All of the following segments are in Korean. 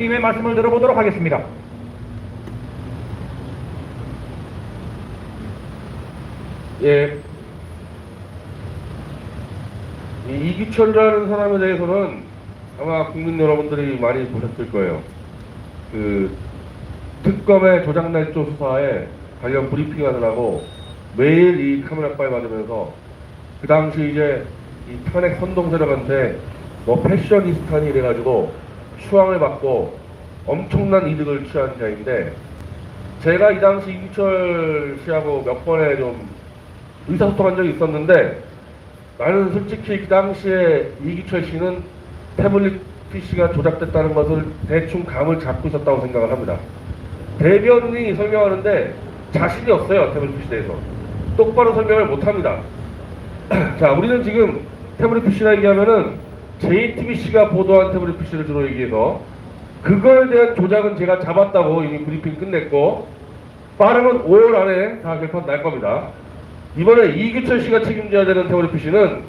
님의 말씀을 들어보도록 하겠습니다. 예, 이 이기철이라는 사람에 대해서는 아마 국민 여러분들이 많이 보셨을 거예요. 그 특검의 조작날조 수사에 관련 브리핑하느라고 매일 이 카메라빨 받으면서 그 당시 이제 이 탄핵 선동 세력한테 뭐 패셔니스타니 이래가지고 추앙을 받고 엄청난 이득을 취한 자인데, 제가 이 당시 이기철 씨하고 몇 번에 좀 의사소통한 적이 있었는데, 나는 솔직히 그 당시에 이기철 씨는 태블릿 PC가 조작됐다는 것을 대충 감을 잡고 있었다고 생각을 합니다. 대변인이 설명하는데 자신이 없어요. 태블릿 PC에 대해서 똑바로 설명을 못합니다. 자, 우리는 지금 태블릿 PC라 얘기하면은 JTBC가 보도한 태블릿 PC를 주로 얘기해서, 그거에 대한 조작은 제가 잡았다고 이미 브리핑 끝냈고 빠르면 5월 안에 다 결판 날 겁니다. 이번에 이기철 씨가 책임져야 되는 태블릿 PC는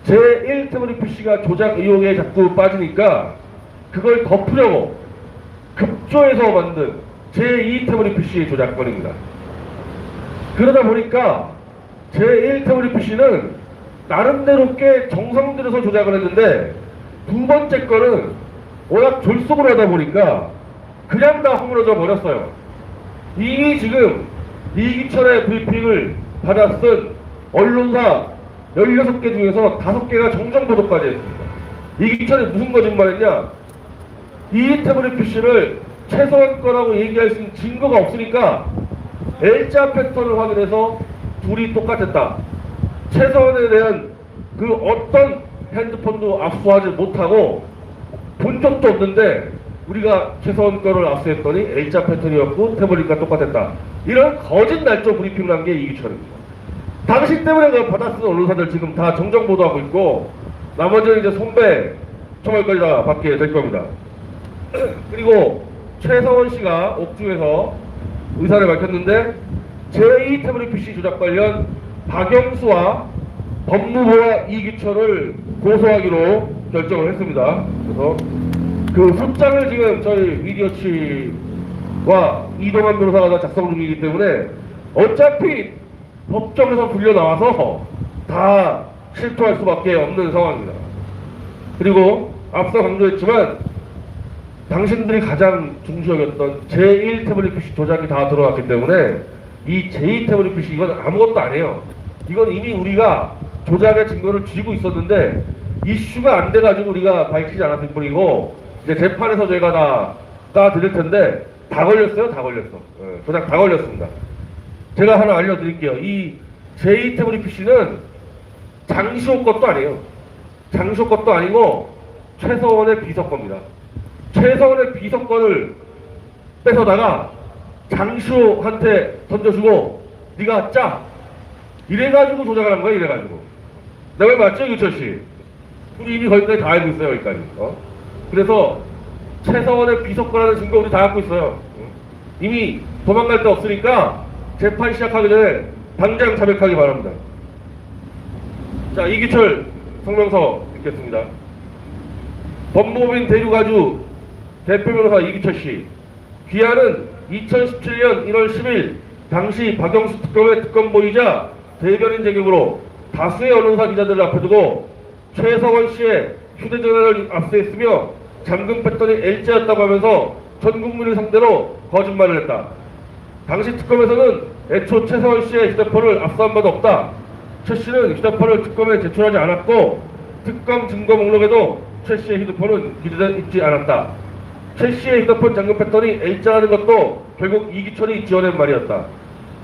제1 태블릿 PC가 조작 의혹에 자꾸 빠지니까 그걸 덮으려고 급조해서 만든 제2 태블릿 PC의 조작건입니다. 그러다 보니까 제1 태블릿 PC는 나름대로 꽤 정성 들여서 조작을 했는데, 두 번째 거는 워낙 졸속으로 하다 보니까 그냥 다 허물어져 버렸어요. 이미 지금 이기철의 브리핑을 받아 쓴 언론사 16개 중에서 5개가 정정 보도까지 했습니다. 이기철이 무슨 거짓말했냐? 이 태블릿 PC를 최소한 거라고 얘기할 수 있는 증거가 없으니까 L자 패턴을 확인해서 둘이 똑같았다. 최소한에 대한 그 어떤 핸드폰도 압수하지 못하고 본 적도 없는데 우리가 최소한 거를 압수했더니 L자 패턴이었고 태블릿과 똑같았다. 이런 거짓 날조 브리핑을 한 게 이기철입니다. 당신 때문에 그걸 받아쓰는 언론사들 지금 다 정정 보도하고 있고, 나머지는 이제 손배 총알까지 다 받게 될 겁니다. 그리고 최서원 씨가 옥중에서 의사를 밝혔는데, 제2 태블릿 PC 조작 관련 박영수와 법무부와 이기철을 고소하기로 결정을 했습니다. 그래서 그 소장을 지금 저희 미디어치와 이동환 변호사가 작성 중이기 때문에 어차피 법정에서 불려 나와서 다 실토할 수밖에 없는 상황입니다. 그리고 앞서 강조했지만 당신들이 가장 중시 여겼던 제1 태블릿 PC 조작이 다 들어왔기 때문에 이 제2 태블릿 PC 이건 아무것도 아니에요. 이건 이미 우리가 조작의 증거를 쥐고 있었는데 이슈가 안 돼가지고 우리가 밝히지 않았을 뿐이고, 이제 재판에서 저희가 다 드릴 텐데 다 걸렸어요. 다 걸렸어. 조작 다 걸렸습니다. 제가 하나 알려드릴게요. 이 제2 태블릿 PC는 장시호 것도 아니에요. 장시호 것도 아니고 최서원의 비서 겁니다. 최서원의 비서 거를 뺏어다가 장시호한테 던져주고 네가 짜! 이래가지고 조작을 한 거야. 이래가지고. 내 말 맞죠, 유철 씨? 우리 이미 거기까지 다 알고 있어요. 여기까지. 그래서 최서원의 비서 거라는 증거 우리 다 갖고 있어요. 이미 도망갈 데 없으니까 재판 시작하기 전에 당장 자백하기 바랍니다. 자, 이기철 성명서 읽겠습니다. 법무법인 대주가주 대표 변호사 이기철 씨. 귀하는 2017년 1월 10일 당시 박영수 특검의 특검보이자 대변인 자격으로 다수의 언론사 기자들을 앞에 두고 최서원 씨의 휴대전화를 압수했으며 잠금 패턴이 L자였다고 하면서 전 국민을 상대로 거짓말을 했다. 당시 특검에서는 애초 최서원 씨의 휴대폰을 압수한 바도 없다. 최 씨는 휴대폰을 특검에 제출하지 않았고 특검 증거 목록에도 최 씨의 휴대폰은 기재되어 있지 않았다. 최 씨의 휴대폰 잠금 패턴이 L자라는 것도 결국 이기철이 지어낸 말이었다.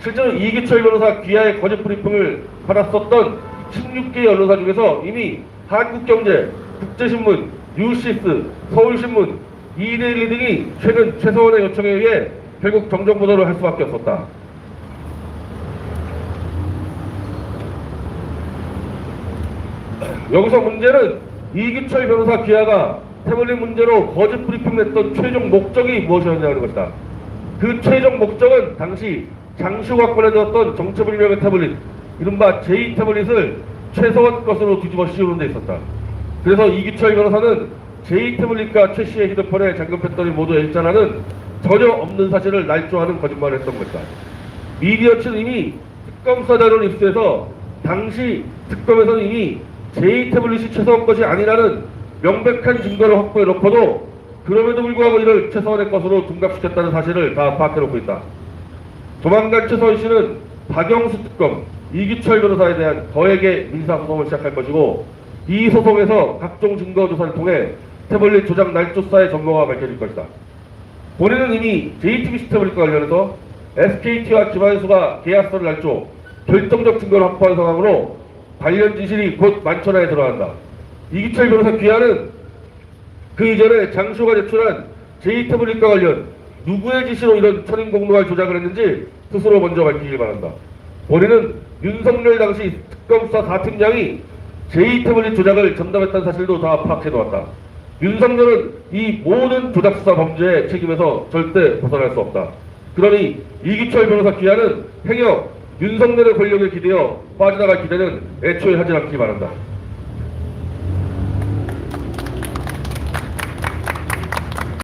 실제로 이기철 변호사 귀하의 거짓 브리핑을 받았었던 16개의 언론사 중에서 이미 한국경제, 국제신문, 뉴시스, 서울신문, 이데일리 등이 최근 최서원의 요청에 의해 결국 정정 보도를 할 수밖에 없었다. 여기서 문제는 이기철 변호사 귀하가 태블릿 문제로 거짓 브리핑 냈던 최종 목적이 무엇이었냐는 것이다. 그 최종 목적은 당시 장시호가 꺼내줬던 정체불명의 태블릿, 이른바 제2 태블릿을 최서원 것으로 뒤집어 씌우는 데 있었다. 그래서 이기철 변호사는 J태블릿과 최 씨의 휴대폰에 잠금 패턴이 모두 L자라는 전혀 없는 사실을 날조하는 거짓말을 했던 것이다. 미디어ችን 이미 특검 수사 자료를 입수해서 당시 특검에서는 이미 J태블릿이 최서원 것이 아니라는 명백한 증거를 확보해 놓고도 그럼에도 불구하고 이를 최서원의 것으로 둔갑시켰다는 사실을 다 파악해놓고 있다. 조만간 최서원 씨는 박영수 특검, 이규철 변호사에 대한 거액의 민사소송을 시작할 것이고 이 소송에서 각종 증거 조사를 통해 태블릿 조작 날조 수사의 전모가 밝혀질 것이다. 본인은 이미 JTBC 태블릿과 관련해서 SKT와 김한수가 계약서를 날조 결정적 증거를 확보한 상황으로 관련 진실이 곧 만천하에 드러난다. 이규철 변호사 귀하는 그 이전에 장쇼가 제출한 J태블릿과 관련 누구의 지시로 이런 천인공노할 조작을 했는지 스스로 먼저 밝히길 바란다. 본인은 윤석열 당시 특검수사 4팀장이 J태블릿 조작을 전담했다는 사실도 다 파악해놓았다. 윤석열은 이 모든 조작수사 범죄의 책임에서 절대 벗어날 수 없다. 그러니 이규철 변호사 귀하는 행여 윤석열의 권력에 기대어 빠져나갈 기대는 애초에 하지 않기 바란다.